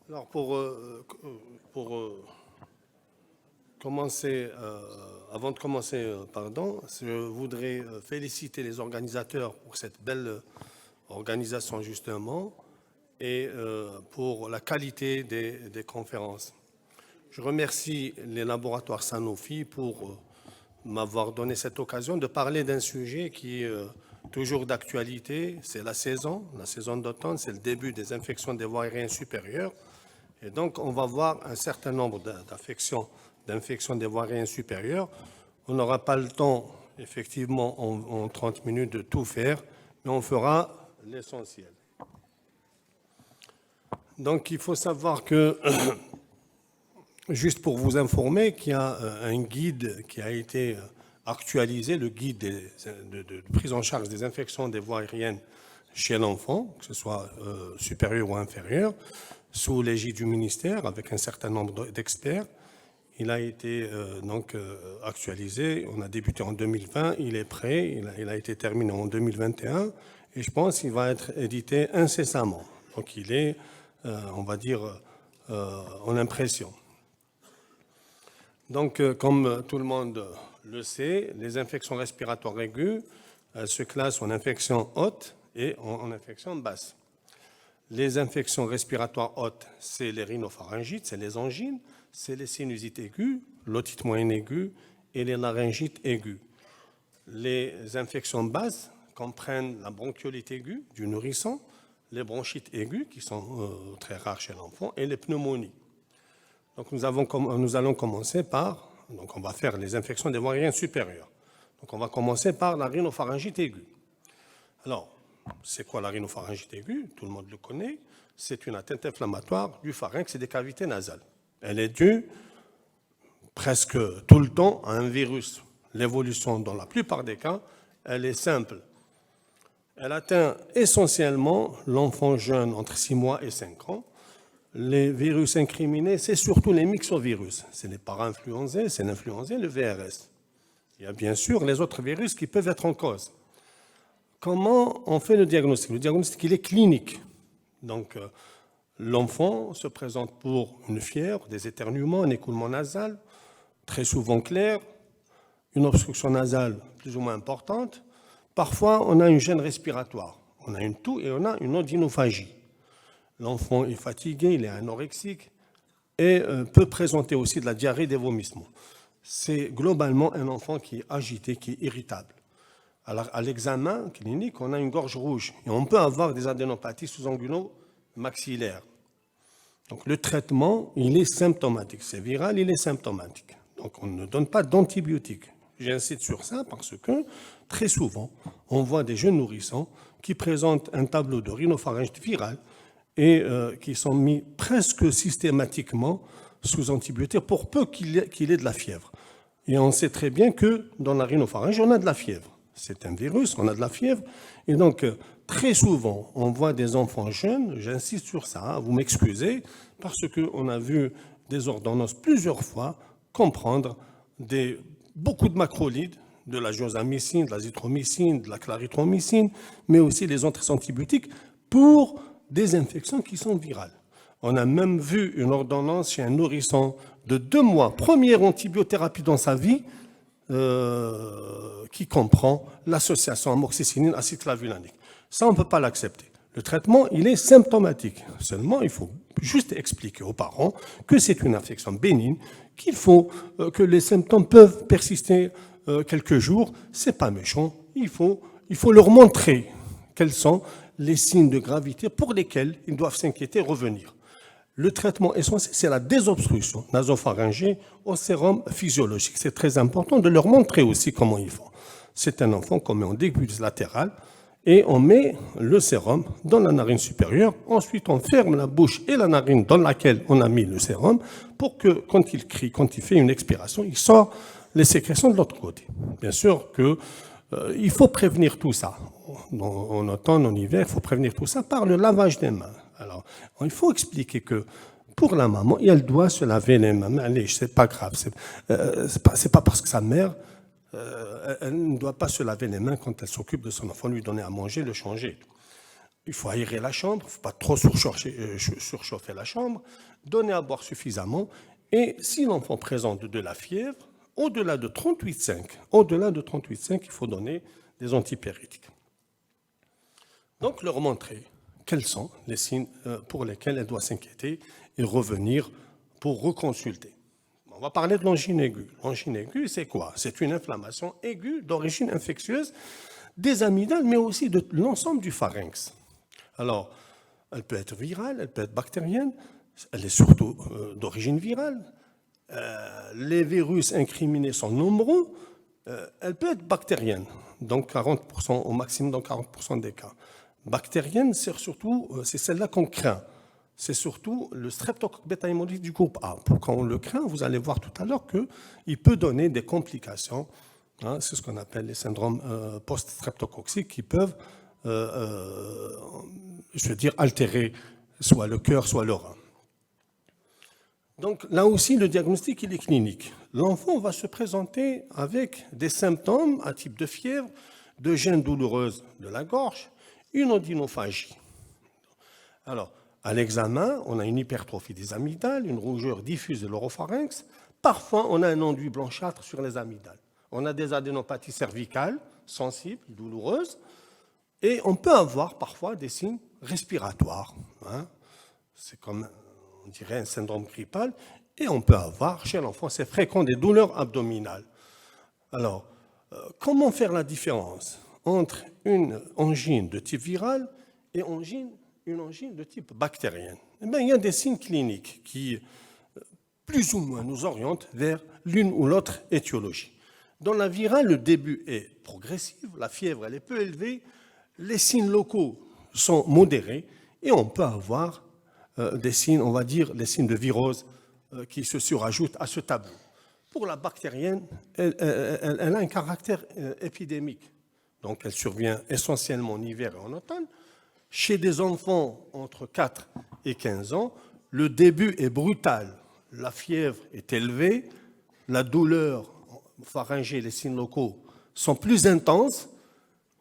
Alors commencer, avant de commencer, je voudrais féliciter les organisateurs pour cette belle organisation justement et pour la qualité des conférences. Je remercie les laboratoires Sanofi pour m'avoir donné cette occasion de parler d'un sujet qui est toujours d'actualité. C'est la saison d'automne, c'est le début des infections des voies aériennes supérieures. Et donc, on va voir un certain nombre d'infections des voies aériennes supérieures. On n'aura pas le temps, effectivement, en 30 minutes de tout faire, mais on fera l'essentiel. Donc, il faut savoir que, juste pour vous informer, qu'il y a un guide qui a été actualisé, le guide de prise en charge des infections des voies aériennes chez l'enfant, que ce soit supérieur ou inférieur, sous l'égide du ministère, avec un certain nombre d'experts. Il a été actualisé, on a débuté en 2020, il est prêt, il a été terminé en 2021, et je pense qu'il va être édité incessamment. Donc il est, on va dire, en impression. Donc, comme tout le monde le sait, les infections respiratoires aiguës se classent en infection haute et en infection basse. Les infections respiratoires hautes, c'est les rhinopharyngites, c'est les angines, c'est les sinusites aiguës, l'otite moyenne aiguë et les laryngites aiguës. Les infections basses comprennent la bronchiolite aiguë du nourrisson, les bronchites aiguës, qui sont très rares chez l'enfant, et les pneumonies. Donc nous allons commencer par, donc on va faire les infections des voies aériennes supérieures. Donc on va commencer par la rhinopharyngite aiguë. Alors, c'est quoi la rhinopharyngite aiguë? Tout le monde le connaît. C'est une atteinte inflammatoire du pharynx et des cavités nasales. Elle est due presque tout le temps à un virus. L'évolution, dans la plupart des cas, elle est simple. Elle atteint essentiellement l'enfant jeune entre 6 mois et 5 ans. Les virus incriminés, c'est surtout les myxovirus. C'est les parainfluenzés, c'est l'influenzé, le VRS. Il y a bien sûr les autres virus qui peuvent être en cause. Comment on fait le diagnostic? Le diagnostic, il est clinique. Donc, l'enfant se présente pour une fièvre, des éternuements, un écoulement nasal, très souvent clair, une obstruction nasale plus ou moins importante. Parfois, on a une gêne respiratoire. On a une toux et on a une odynophagie. L'enfant est fatigué, il est anorexique et peut présenter aussi de la diarrhée, des vomissements. C'est globalement un enfant qui est agité, qui est irritable. Alors, à l'examen clinique, on a une gorge rouge et on peut avoir des adénopathies sous-angulo-maxillaires. Donc, le traitement, il est symptomatique. C'est viral, il est symptomatique. Donc, on ne donne pas d'antibiotiques. J'insiste sur ça parce que, très souvent, on voit des jeunes nourrissons qui présentent un tableau de rhinopharyngite virale et qui sont mis presque systématiquement sous antibiotiques pour peu qu'il ait de la fièvre. Et on sait très bien que dans la rhinopharyngite, on a de la fièvre. C'est un virus, on a de la fièvre. Et donc, très souvent, on voit des enfants jeunes, j'insiste sur ça, vous m'excusez, parce qu'on a vu des ordonnances plusieurs fois comprendre beaucoup de macrolides, de la josamycine, de la zithromycine, de la clarithromycine, mais aussi les autres antibiotiques pour des infections qui sont virales. On a même vu une ordonnance chez un nourrisson de 2 mois, première antibiothérapie dans sa vie, qui comprend l'association amoxicilline-acide clavulanique. Ça, on ne peut pas l'accepter. Le traitement, il est symptomatique. Seulement, il faut juste expliquer aux parents que c'est une infection bénigne, que les symptômes peuvent persister quelques jours. C'est pas méchant. Il faut leur montrer quels sont les signes de gravité pour lesquels ils doivent s'inquiéter et revenir. Le traitement essentiel, c'est la désobstruction nasopharyngée au sérum physiologique. C'est très important de leur montrer aussi comment ils font. C'est un enfant qu'on met en déglutis latéral et on met le sérum dans la narine supérieure. Ensuite, on ferme la bouche et la narine dans laquelle on a mis le sérum pour que, quand il crie, quand il fait une expiration, il sort les sécrétions de l'autre côté. Bien sûr qu'il faut prévenir tout ça. En automne, en hiver, il faut prévenir tout ça par le lavage des mains. Alors, il faut expliquer que pour la maman, elle doit se laver les mains. Allez, c'est pas grave. C'est pas parce que sa mère, elle ne doit pas se laver les mains quand elle s'occupe de son enfant, lui donner à manger, le changer. il faut aérer la chambre, il ne faut pas trop surchauffer la chambre, donner à boire suffisamment, et si l'enfant présente de la fièvre, au-delà de 38,5, il faut donner des antipyrétiques. Donc, leur montrer quels sont les signes pour lesquels elle doit s'inquiéter et revenir pour reconsulter. On va parler de l'angine aiguë. L'angine aiguë, c'est quoi? C'est une inflammation aiguë d'origine infectieuse des amygdales, mais aussi de l'ensemble du pharynx. Alors, elle peut être virale, elle peut être bactérienne, elle est surtout d'origine virale. Les virus incriminés sont nombreux, elle peut être bactérienne, donc 40%, au maximum dans 40% des cas. Bactérienne, c'est celle-là qu'on craint. C'est surtout le streptocoque bêta-hémolytique du groupe A. Quand on le craint, vous allez voir tout à l'heure qu'il peut donner des complications. Hein, c'est ce qu'on appelle les syndromes post-streptococciques qui peuvent, altérer soit le cœur, soit le rein. Donc là aussi, le diagnostic, il est clinique. L'enfant va se présenter avec des symptômes à type de fièvre, de gêne douloureuse de la gorge, une odynophagie. Alors, à l'examen, on a une hypertrophie des amygdales, une rougeur diffuse de l'oropharynx. Parfois, on a un enduit blanchâtre sur les amygdales. On a des adénopathies cervicales, sensibles, douloureuses, et on peut avoir parfois des signes respiratoires. Hein. C'est comme, on dirait, un syndrome grippal, et on peut avoir, chez l'enfant, c'est fréquent, des douleurs abdominales. Alors, comment faire la différence entre une angine de type viral et une angine de type bactérienne? Eh bien, il y a des signes cliniques qui, plus ou moins, nous orientent vers l'une ou l'autre étiologie. Dans la virale, le début est progressif, la fièvre elle est peu élevée, les signes locaux sont modérés et on peut avoir des signes, on va dire, les signes de virose qui se surajoutent à ce tableau. Pour la bactérienne, elle a un caractère épidémique. Donc, elle survient essentiellement en hiver et en automne. Chez des enfants entre 4 et 15 ans, le début est brutal. La fièvre est élevée, la douleur pharyngée, les signes locaux sont plus intenses,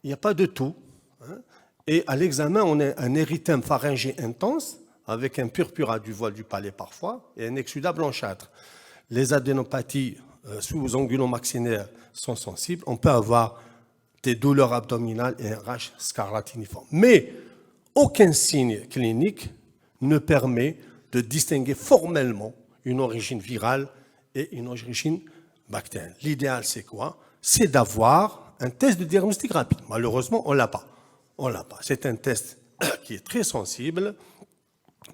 il n'y a pas de tout. Hein. Et à l'examen, on a un érythème pharyngé intense, avec un purpurat du voile du palais parfois, et un exsudat blanchâtre. Les adénopathies sous-angulo-maxillaires sont sensibles. On peut avoir des douleurs abdominales et un rash scarlatiniforme. Mais aucun signe clinique ne permet de distinguer formellement une origine virale et une origine bactérienne. L'idéal, c'est quoi? C'est d'avoir un test de diagnostic rapide. Malheureusement, on ne l'a pas. C'est un test qui est très sensible,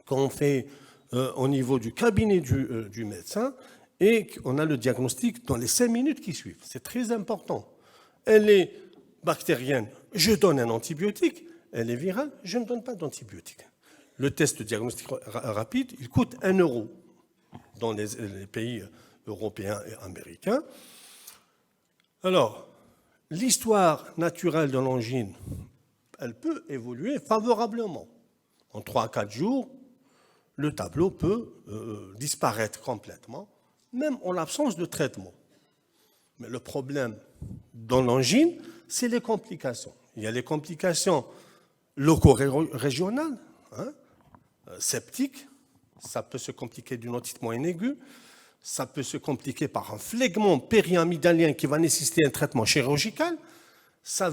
qu'on fait au niveau du cabinet du médecin, et on a le diagnostic dans les 5 minutes qui suivent. C'est très important. Elle est bactérienne, je donne un antibiotique. Elle est virale, je ne donne pas d'antibiotique. Le test de diagnostic rapide, il coûte 1 € dans les pays européens et américains. Alors, l'histoire naturelle de l'angine, elle peut évoluer favorablement. En 3 à 4 jours, le tableau peut disparaître complètement, même en l'absence de traitement. Mais le problème dans l'angine, c'est les complications. Il y a les complications loco-régionales, hein, septiques, ça peut se compliquer d'une otite moyenne aiguë, ça peut se compliquer par un phlegmon périamygdalien qui va nécessiter un traitement chirurgical, ça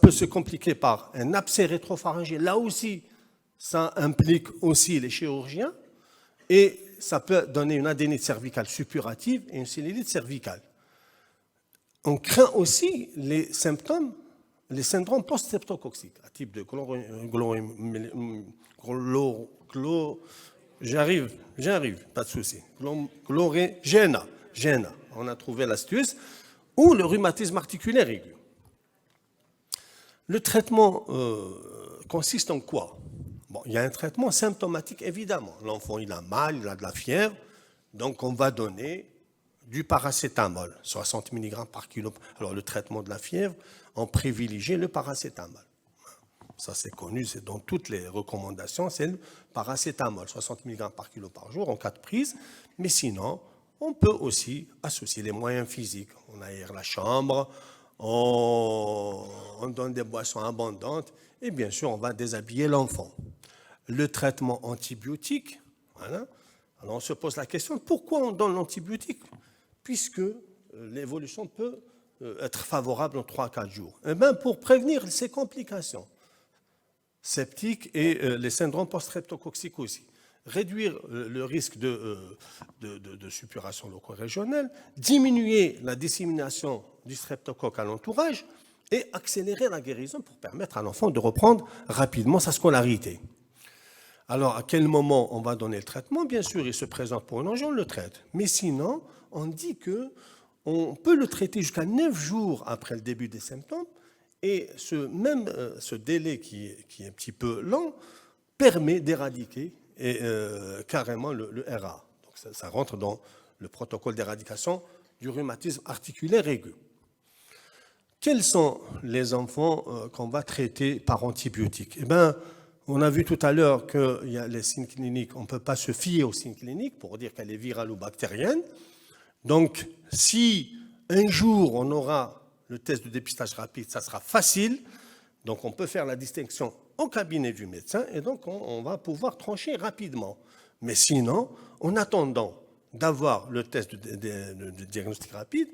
peut se compliquer par un abcès rétropharyngé, là aussi, ça implique aussi les chirurgiens, et ça peut donner une adénite cervicale suppurative et une cellulite cervicale. On craint aussi les symptômes, les syndromes post-streptococciques, à type de j'arrive, pas de souci. Glorégéna, on a trouvé l'astuce, ou le rhumatisme articulaire aigu. Le traitement consiste en quoi? Bon, il y a un traitement symptomatique, évidemment. L'enfant, il a mal, il a de la fièvre, donc on va donner du paracétamol, 60 mg par kilo. Alors, le traitement de la fièvre, on privilégie le paracétamol. Ça, c'est connu, c'est dans toutes les recommandations, c'est le paracétamol, 60 mg par kilo par jour en cas de prise. Mais sinon, on peut aussi associer les moyens physiques. On aère la chambre, on donne des boissons abondantes Et bien sûr, on va déshabiller l'enfant. Le traitement antibiotique, voilà. Alors on se pose la question, pourquoi on donne l'antibiotique? Puisque l'évolution peut être favorable en 3 à 4 jours. Eh bien, pour prévenir ces complications septiques et les syndromes post-streptococciques aussi. Réduire le risque de suppuration loco-régionale, diminuer la dissémination du streptocoque à l'entourage et accélérer la guérison pour permettre à l'enfant de reprendre rapidement sa scolarité. Alors, à quel moment on va donner le traitement? Bien sûr, il se présente pour une angine, on le traite. Mais sinon, on dit qu'on peut le traiter jusqu'à 9 jours après le début des symptômes. Et ce délai qui est un petit peu lent permet d'éradiquer carrément le RA. Donc ça rentre dans le protocole d'éradication du rhumatisme articulaire aigu. Quels sont les enfants qu'on va traiter par antibiotiques? Eh bien, on a vu tout à l'heure qu'il y a les signes cliniques. On ne peut pas se fier aux signes cliniques pour dire qu'elle est virale ou bactérienne. Donc, si un jour on aura le test de dépistage rapide, ça sera facile. Donc, on peut faire la distinction au cabinet du médecin et donc on va pouvoir trancher rapidement. Mais sinon, en attendant d'avoir le test de diagnostic rapide,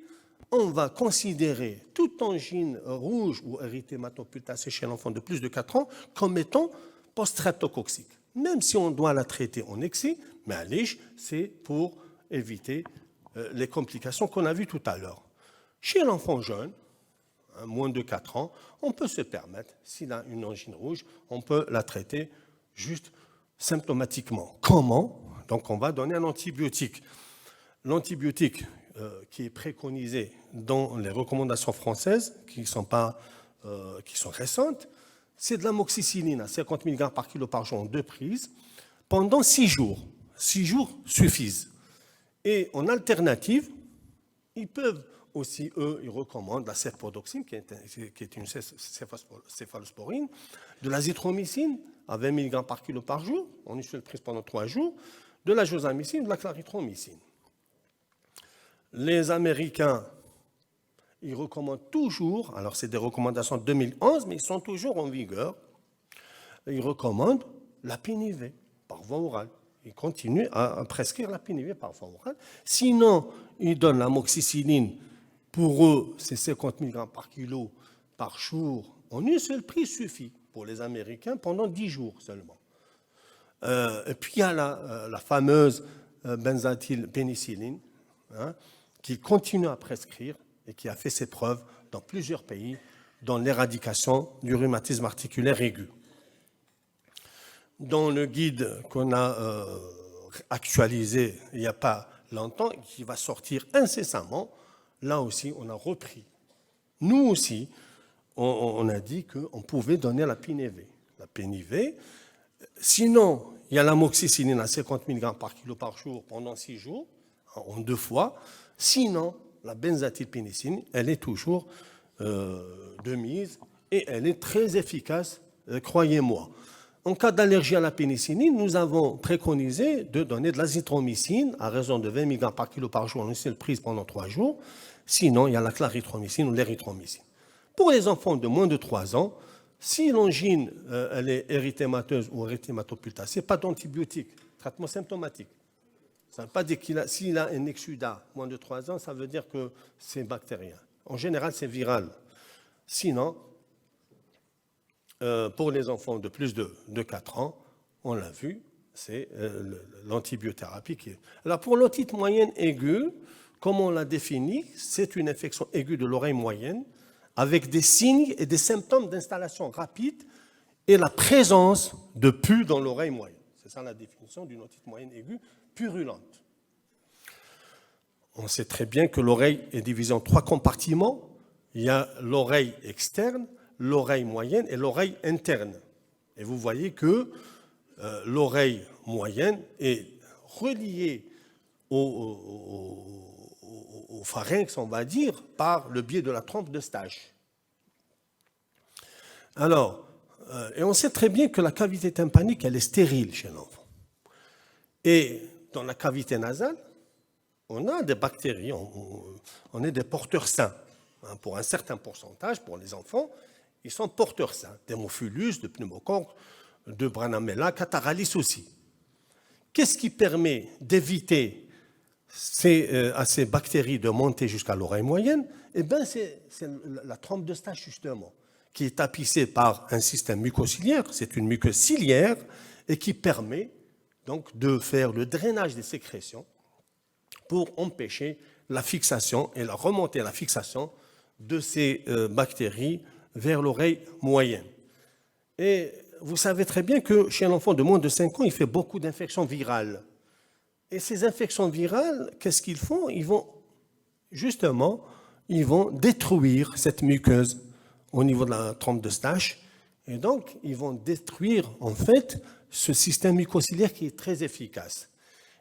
on va considérer toute angine rouge ou érythématopultacée chez l'enfant de plus de 4 ans comme étant post-streptococcique. Même si on doit la traiter en excès, mais à l'IGE, c'est pour éviter les complications qu'on a vues tout à l'heure. Chez l'enfant jeune, moins de 4 ans, on peut se permettre, s'il a une angine rouge, on peut la traiter juste symptomatiquement. Comment? Donc on va donner un antibiotique. L'antibiotique qui est préconisé dans les recommandations françaises, qui sont récentes, c'est de l'amoxicilline à 50 mg par kilo par jour en 2 prises pendant 6 jours. 6 jours suffisent. Et en alternative, ils peuvent aussi, eux, ils recommandent la cefpodoxime, qui est une céphalosporine, de l'azithromycine à 20 mg par kilo par jour, en une seule prise pendant 3 jours, de la josamycine, de la clarithromycine. Les Américains, ils recommandent toujours, alors c'est des recommandations de 2011, mais ils sont toujours en vigueur, ils recommandent la pénivée par voie orale. Ils continuent à prescrire la pénivée par voie orale. Sinon, ils donnent l'amoxicilline. Pour eux, c'est 50 mg par kilo par jour. En une seule prise suffit pour les Américains pendant 10 jours seulement. Et puis il y a la fameuse benzaltylpénicilline, qui continue à prescrire et qui a fait ses preuves dans plusieurs pays dans l'éradication du rhumatisme articulaire aigu. Dans le guide qu'on a actualisé il n'y a pas longtemps, qui va sortir incessamment, là aussi, on a repris. Nous aussi, on a dit qu'on pouvait donner la pénivée. La pénivée. Sinon, il y a l'amoxicilline à 50 mg par kilo par jour pendant 6 jours, en 2 fois. Sinon, la benzaltylpénicilline, elle est toujours de mise et elle est très efficace, croyez-moi. En cas d'allergie à la pénicilline, nous avons préconisé de donner de l'azithromycine à raison de 20 mg par kilo par jour en une seule prise pendant 3 jours. Sinon, il y a la clarithromycine ou l'érythromycine. Pour les enfants de moins de 3 ans, si l'angine elle est érythémateuse ou érythématopultacée, pas d'antibiotique, traitement symptomatique. Ça ne veut pas dire s'il a un exudat moins de 3 ans, ça veut dire que c'est bactérien. En général, c'est viral. Sinon, pour les enfants de plus de 4 ans, on l'a vu, c'est l'antibiothérapie. Alors pour l'otite moyenne aiguë, comme on l'a défini, c'est une infection aiguë de l'oreille moyenne avec des signes et des symptômes d'installation rapide et la présence de pus dans l'oreille moyenne. C'est ça la définition d'une otite moyenne aiguë purulente. On sait très bien que l'oreille est divisée en 3 compartiments. Il y a l'oreille externe, l'oreille moyenne et l'oreille interne. Et vous voyez que l'oreille moyenne est reliée au pharynx, on va dire, par le biais de la trompe de Stage. Alors, et on sait très bien que la cavité tympanique, elle est stérile chez l'enfant. Et dans la cavité nasale, on a des bactéries, on est des porteurs sains, pour un certain pourcentage pour les enfants, ils sont porteurs sains, d'hémophilus, de pneumocoque, de Branamella, Cataralis aussi. Qu'est-ce qui permet d'éviter à ces bactéries de monter jusqu'à l'oreille moyenne? Eh bien, c'est la trompe de Eustache, justement, qui est tapissée par un système mucociliaire, c'est une muqueuse ciliaire, et qui permet donc de faire le drainage des sécrétions pour empêcher la fixation et la remontée à la fixation de ces bactéries vers l'oreille moyenne. Et vous savez très bien que chez l'enfant de moins de 5 ans, il fait beaucoup d'infections virales. Et ces infections virales, qu'est-ce qu'ils font? Ils vont détruire cette muqueuse au niveau de la trompe d'Eustache. Et donc, ils vont détruire, en fait, ce système mucociliaire qui est très efficace.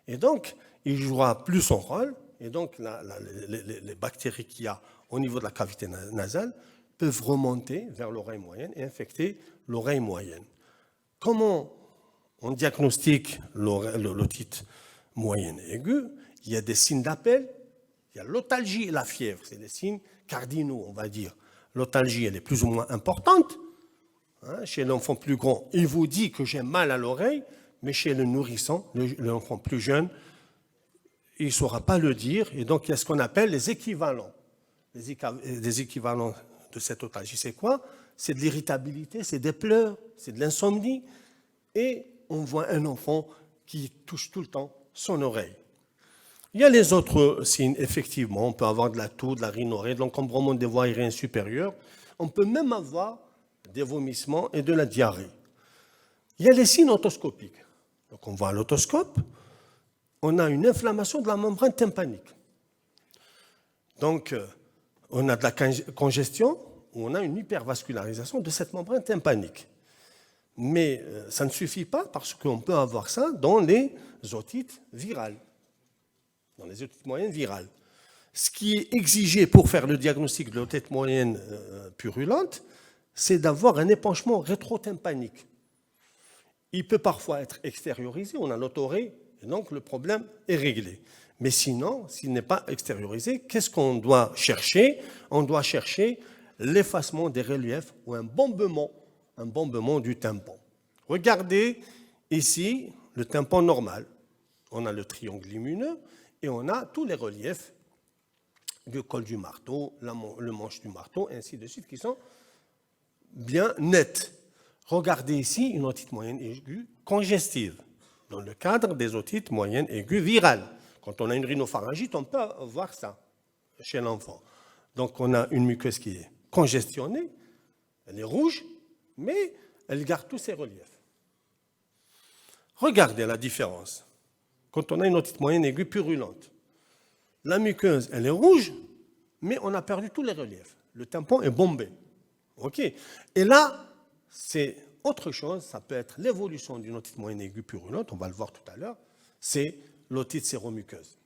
Et donc, il jouera plus son rôle. Et donc, les bactéries qu'il y a au niveau de la cavité nasale peuvent remonter vers l'oreille moyenne et infecter l'oreille moyenne. Comment on diagnostique l'otite moyenne aiguë? Il y a des signes d'appel, il y a l'otalgie et la fièvre, c'est des signes cardinaux, on va dire. L'otalgie, elle est plus ou moins importante. Chez l'enfant plus grand, il vous dit que j'ai mal à l'oreille, mais chez le nourrisson, l'enfant plus jeune, il ne saura pas le dire. Et donc, il y a ce qu'on appelle les équivalents. Les équivalents de cette otalgie, c'est quoi? C'est de l'irritabilité, c'est des pleurs, c'est de l'insomnie. Et on voit un enfant qui touche tout le temps son oreille. Il y a les autres signes, effectivement. On peut avoir de la toux, de la rhinorrhée, de l'encombrement des voies aériennes supérieures. On peut même avoir des vomissements et de la diarrhée. Il y a les signes otoscopiques. Donc on voit à l'autoscope, on a une inflammation de la membrane tympanique. Donc on a de la congestion ou on a une hypervascularisation de cette membrane tympanique. Mais ça ne suffit pas parce qu'on peut avoir ça dans les otites virales, dans les otites moyennes virales. Ce qui est exigé pour faire le diagnostic de l'otite moyenne purulente, c'est d'avoir un épanchement rétrotympanique. Il peut parfois être extériorisé, on a l'autoré, et donc le problème est réglé. Mais sinon, s'il n'est pas extériorisé, qu'est-ce qu'on doit chercher? On doit chercher l'effacement des reliefs ou un bombement du tympan. Regardez ici le tympan normal. On a le triangle lumineux et on a tous les reliefs du col du marteau, le manche du marteau, et ainsi de suite, qui sont bien nets. Regardez ici une otite moyenne aiguë congestive, dans le cadre des otites moyennes aiguës virales. Quand on a une rhinopharyngite, on peut voir ça chez l'enfant. Donc on a une muqueuse qui est congestionnée, elle est rouge, mais elle garde tous ses reliefs. Regardez la différence. Quand on a une otite moyenne aiguë purulente, la muqueuse, elle est rouge, mais on a perdu tous les reliefs. Le tympan est bombé. OK. Et là, c'est autre chose. Ça peut être l'évolution d'une otite moyenne aiguë purulente, on va le voir tout à l'heure, c'est l'otite séromuqueuse.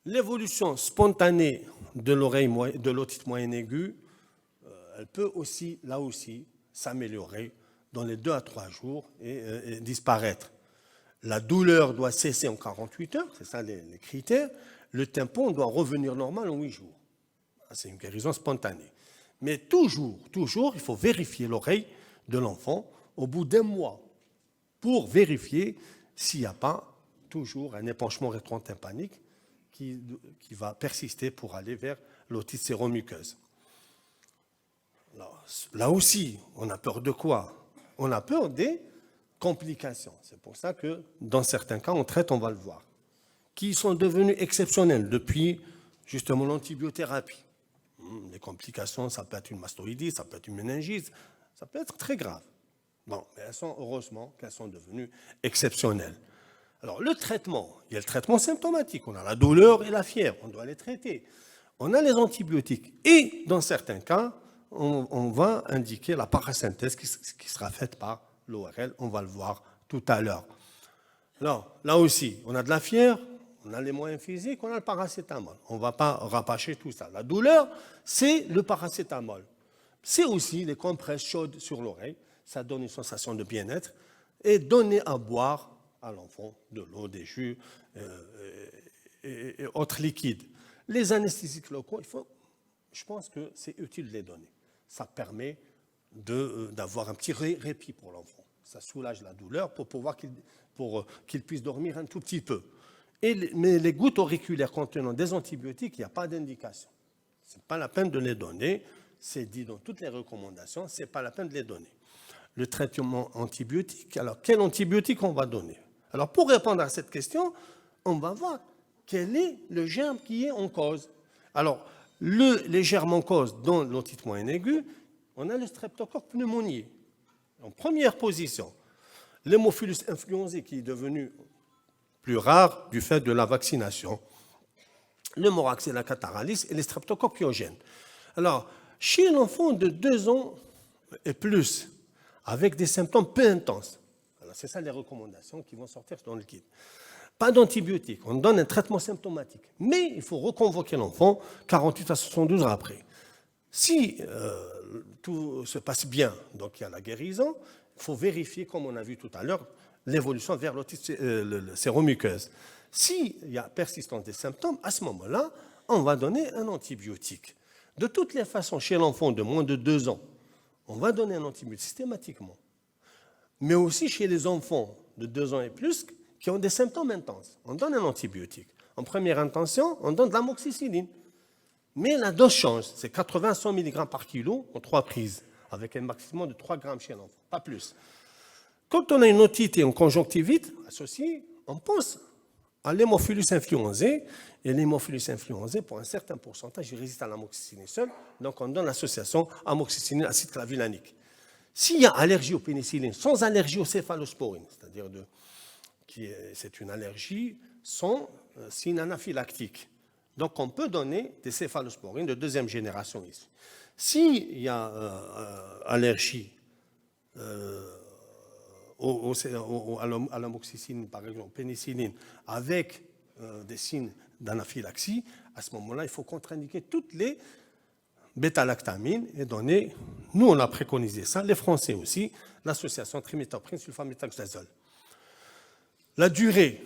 L'évolution spontanée de l'otite moyenne aiguë, elle peut aussi, là aussi, s'améliorer dans les 2 à 3 jours et disparaître. La douleur doit cesser en 48 heures, c'est ça les critères. Le tympan doit revenir normal en 8 jours. C'est une guérison spontanée. Mais toujours, il faut vérifier l'oreille de l'enfant au bout d'1 mois pour vérifier s'il n'y a pas toujours un épanchement rétrotympanique qui va persister pour aller vers l'otite séromuqueuse. Là aussi, on a peur de quoi? On a peur des complications. C'est pour ça que dans certains cas, on traite, on va le voir, qui sont devenus exceptionnels depuis justement l'antibiothérapie. Les complications, ça peut être une mastoïdite, ça peut être une méningite, ça peut être très grave. Bon, mais heureusement qu'elles sont devenues exceptionnelles. Alors, le traitement, il y a le traitement symptomatique. On a la douleur et la fièvre, on doit les traiter. On a les antibiotiques. Et dans certains cas, on va indiquer la parasynthèse qui sera faite par l'ORL. On va le voir tout à l'heure. Alors, là aussi, on a de la fièvre, on a les moyens physiques, on a le paracétamol. On ne va pas rabâcher tout ça. La douleur, c'est le paracétamol. C'est aussi les compresses chaudes sur l'oreille. Ça donne une sensation de bien-être. Et donner à boire à l'enfant de l'eau, des jus et autres liquides. Les anesthésiques locaux, je pense que c'est utile de les donner. ça permet d'avoir un petit répit pour l'enfant. Ça soulage la douleur pour qu'il puisse dormir un tout petit peu. Mais les gouttes auriculaires contenant des antibiotiques, il n'y a pas d'indication. Ce n'est pas la peine de les donner. C'est dit dans toutes les recommandations, ce n'est pas la peine de les donner. Le traitement antibiotique, alors quel antibiotique on va donner? Alors pour répondre à cette question, on va voir quel est le germe qui est en cause. Alors, les germes en cause dans l'otite moyenne aiguë, on a le streptocoque pneumoniae. En première position, l'hémophilus influenzae qui est devenu plus rare du fait de la vaccination, le Moraxella catarrhalis et les streptocoques pyogènes. Alors, chez l'enfant de 2 ans et plus, avec des symptômes peu intenses, c'est ça les recommandations qui vont sortir dans le guide. Pas d'antibiotiques, on donne un traitement symptomatique. Mais il faut reconvoquer l'enfant 48 à 72 heures après. Si tout se passe bien, donc il y a la guérison, il faut vérifier, comme on a vu tout à l'heure, l'évolution vers l'otite séromuqueuse. S'il y a persistance des symptômes, à ce moment-là, on va donner un antibiotique. De toutes les façons, chez l'enfant de moins de 2 ans, on va donner un antibiotique systématiquement. Mais aussi chez les enfants de 2 ans et plus qui ont des symptômes intenses. On donne un antibiotique. En première intention, on donne de l'amoxicilline. Mais la dose change. C'est 80 à 100 mg par kilo en 3 prises, avec un maximum de 3 grammes chez l'enfant, pas plus. Quand on a une otite et une conjonctivite associée, on pense à l'hémophilus influenzae. Et l'hémophilus influenzae, pour un certain pourcentage, il résiste à l'amoxicilline seule. Donc on donne l'association amoxicilline-acide clavulanique. S'il y a allergie aux pénicillines, sans allergie aux céphalosporines, c'est-à-dire c'est une allergie sans signe anaphylactique, donc on peut donner des céphalosporines de 2e génération ici. S'il y a allergie à l'amoxicilline, par exemple, pénicilline, avec des signes d'anaphylaxie, à ce moment-là, il faut contre-indiquer toutes les bêta-lactamine et donner, nous on a préconisé ça, les Français aussi, l'association trimethoprim sulfaméthoxazole. La durée,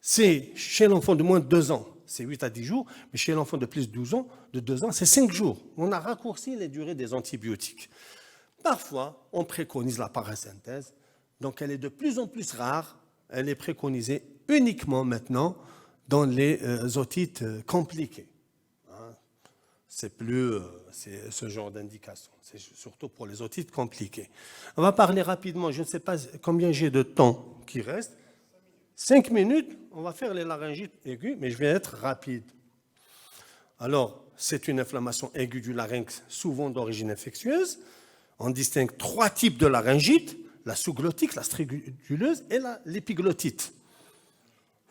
c'est chez l'enfant de moins de 2 ans, c'est 8 à 10 jours, mais chez l'enfant de plus de 2 ans, c'est 5 jours. On a raccourci les durées des antibiotiques. Parfois, on préconise la parasynthèse, donc elle est de plus en plus rare, elle est préconisée uniquement maintenant dans les otites compliquées. C'est ce genre d'indication. C'est surtout pour les otites compliquées. On va parler rapidement. Je ne sais pas combien j'ai de temps qui reste. 5 minutes, on va faire les laryngites aiguës, mais je vais être rapide. Alors, c'est une inflammation aiguë du larynx, souvent d'origine infectieuse. On distingue 3 types de laryngite, la sous-glottique, la striduleuse et l'épiglottite.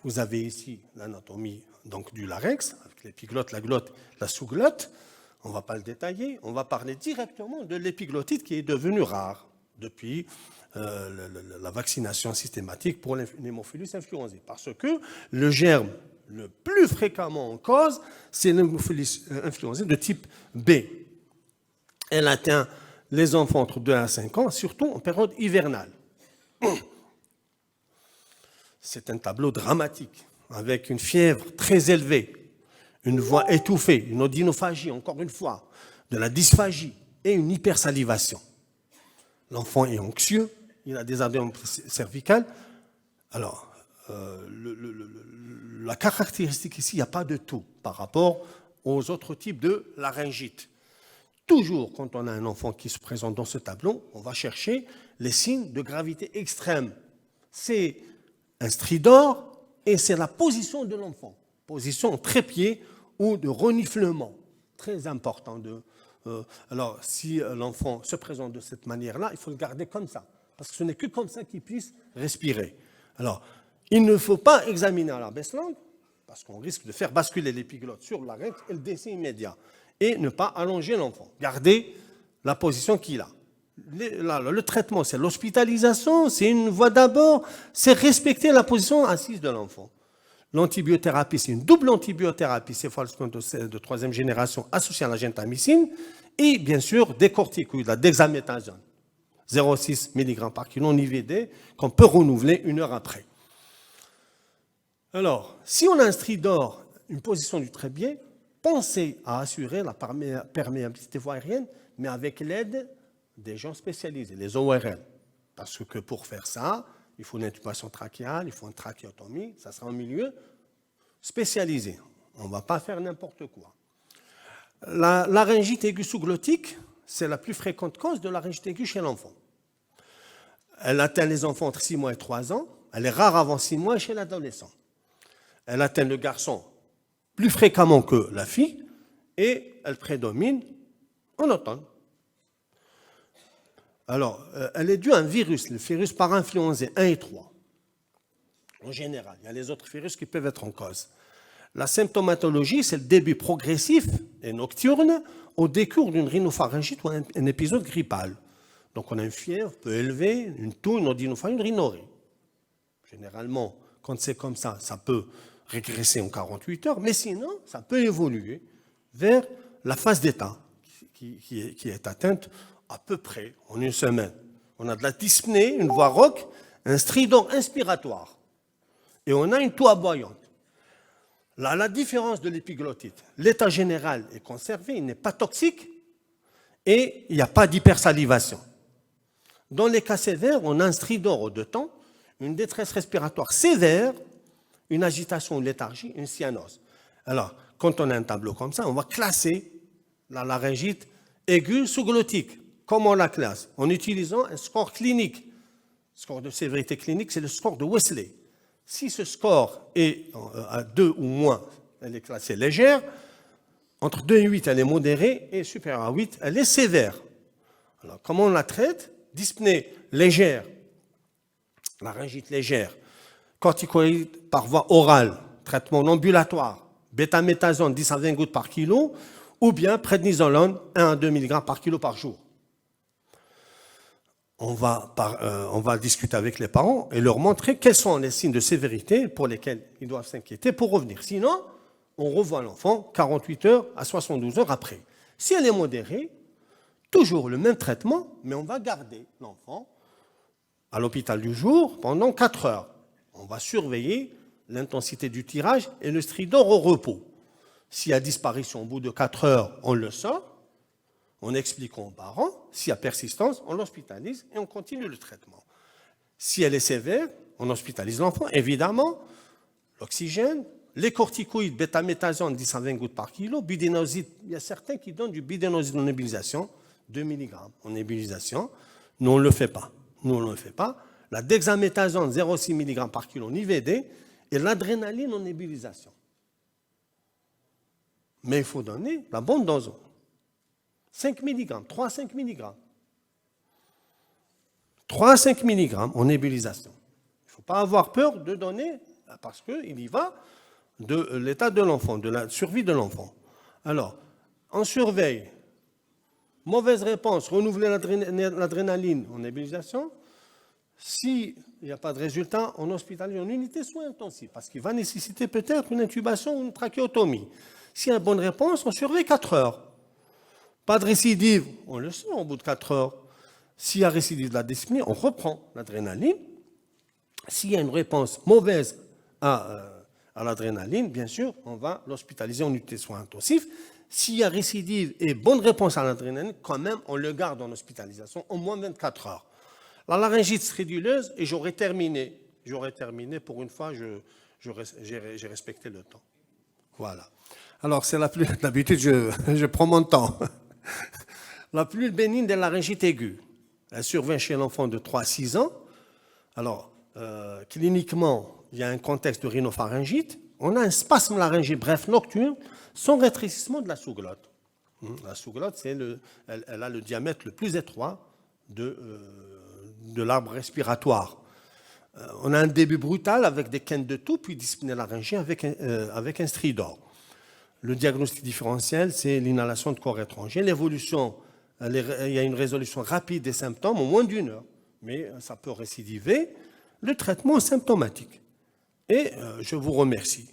Vous avez ici l'anatomie donc, du larynx, avec l'épiglotte, la glotte, la sous-glotte. On ne va pas le détailler. On va parler directement de l'épiglottite qui est devenue rare depuis la vaccination systématique pour l'hémophilus influenzae. Parce que le germe le plus fréquemment en cause, c'est l'hémophilus influenzae de type B. Elle atteint les enfants entre 2 à 5 ans, surtout en période hivernale. C'est un tableau dramatique, avec une fièvre très élevée, une voix étouffée, une odynophagie, encore une fois, de la dysphagie et une hypersalivation. L'enfant est anxieux, il a des ardeurs cervicales. Alors, la caractéristique ici, il n'y a pas de taux par rapport aux autres types de laryngite. Toujours, quand on a un enfant qui se présente dans ce tableau, on va chercher les signes de gravité extrême. C'est un stridor et c'est la position de l'enfant. Position trépied ou de reniflement. Très important. Alors, si l'enfant se présente de cette manière-là, il faut le garder comme ça. Parce que ce n'est que comme ça qu'il puisse respirer. Alors, il ne faut pas examiner à la baisse-langue, parce qu'on risque de faire basculer l'épiglotte sur le larynx et le décès immédiat. Et ne pas allonger l'enfant. Garder la position qu'il a. Le traitement, c'est l'hospitalisation, c'est une voie d'abord, c'est respecter la position assise de l'enfant. L'antibiothérapie, c'est une double antibiothérapie céphalosporine de 3e génération associée à la gentamicine et bien sûr des corticoïdes, la dexaméthasone, 0,6 mg par kilo en IVD qu'on peut renouveler 1 heure après. Alors, si on a un stridor, une position du trépied, pensez à assurer la perméabilité voie aérienne, mais avec l'aide des gens spécialisés, les ORL. Parce que pour faire ça, il faut une intubation trachéale, il faut une trachéotomie, ça sera en milieu spécialisé. On ne va pas faire n'importe quoi. La laryngite aiguë sous-glottique, c'est la plus fréquente cause de laryngite aiguë chez l'enfant. Elle atteint les enfants entre 6 mois et 3 ans. Elle est rare avant 6 mois chez l'adolescent. Elle atteint le garçon plus fréquemment que la fille et elle prédomine en automne. Alors, elle est due à un virus, le virus parainfluenzé 1 et 3. En général, il y a les autres virus qui peuvent être en cause. La symptomatologie, c'est le début progressif et nocturne au décours d'une rhinopharyngite ou un épisode grippal. Donc, on a une fièvre peu élevée, une toux, une odynophagie, une rhinorrhée. Généralement, quand c'est comme ça, ça peut régresser en 48 heures, mais sinon, ça peut évoluer vers la phase d'état qui est atteinte à peu près en une semaine. On a de la dyspnée, une voix rauque, un stridor inspiratoire. Et on a une toux aboyante. La différence de l'épiglottite, l'état général est conservé, il n'est pas toxique et il n'y a pas d'hypersalivation. Dans les cas sévères, on a un stridor aux 2 temps, une détresse respiratoire sévère, une agitation ou léthargie, une cyanose. Alors, quand on a un tableau comme ça, on va classer la laryngite aiguë sous-glottique. Comment on la classe? En utilisant un score clinique. Le score de sévérité clinique, c'est le score de Wesley. Si ce score est à 2 ou moins, elle est classée légère. Entre 2 et 8, elle est modérée. Et supérieure à 8, elle est sévère. Alors, comment on la traite? Dyspnée légère, laryngite légère, corticoïde par voie orale, traitement ambulatoire, bétaméthasone 10 à 20 gouttes par kilo, ou bien prednisolone 1 à 2 mg par kilo par jour. On va discuter avec les parents et leur montrer quels sont les signes de sévérité pour lesquels ils doivent s'inquiéter pour revenir. Sinon, on revoit l'enfant 48 heures à 72 heures après. Si elle est modérée, toujours le même traitement, mais on va garder l'enfant à l'hôpital du jour pendant 4 heures. On va surveiller l'intensité du tirage et le stridor au repos. S'il y a disparition au bout de 4 heures, on le sort. On explique aux parents, s'il y a persistance, on l'hospitalise et on continue le traitement. Si elle est sévère, on hospitalise l'enfant, évidemment, l'oxygène, les corticoïdes, bétaméthasone, 10 à 20 gouttes par kilo, budénoside, il y a certains qui donnent du budénoside en nébulisation, 2 mg en nébulisation, nous on ne le fait pas. La dexaméthasone, 0,6 mg par kilo en IVD, et l'adrénaline en nébulisation. Mais il faut donner la bonne dose. 5 mg, 3 à 5 mg. 3 à 5 mg en nébulisation. Il ne faut pas avoir peur de donner, parce qu'il y va de l'état de l'enfant, de la survie de l'enfant. Alors, on surveille. Mauvaise réponse, renouveler l'adrénaline en nébulisation. S'il n'y a pas de résultat, on hospitalise en unité de soins intensifs, parce qu'il va nécessiter peut-être une intubation ou une trachéotomie. S'il y a une bonne réponse, on surveille 4 heures. Pas de récidive, on le sent au bout de 4 heures. S'il y a récidive de la dyspnée, on reprend l'adrénaline. S'il y a une réponse mauvaise à l'adrénaline, bien sûr, on va l'hospitaliser en unité de soins intensifs. S'il y a récidive et bonne réponse à l'adrénaline, quand même, on le garde en hospitalisation au moins 24 heures. La laryngite striduleuses, et j'aurais terminé pour une fois, j'ai respecté le temps. Voilà. Alors, c'est la plus, d'habitude, je prends mon temps. La plus bénigne de la laryngite aiguë. Elle survient chez l'enfant de 3 à 6 ans. Alors, cliniquement, il y a un contexte de rhinopharyngite. On a un spasme laryngé bref nocturne sans rétrécissement de la sous-glotte. La sous-glotte, elle a le diamètre le plus étroit de l'arbre respiratoire. On a un début brutal avec des quintes de toux, puis dyspnée laryngée avec un stridor. Le diagnostic différentiel, c'est l'inhalation de corps étranger. L'évolution, il y a une résolution rapide des symptômes en moins d'1 heure, mais ça peut récidiver. Le traitement est symptomatique. Et je vous remercie.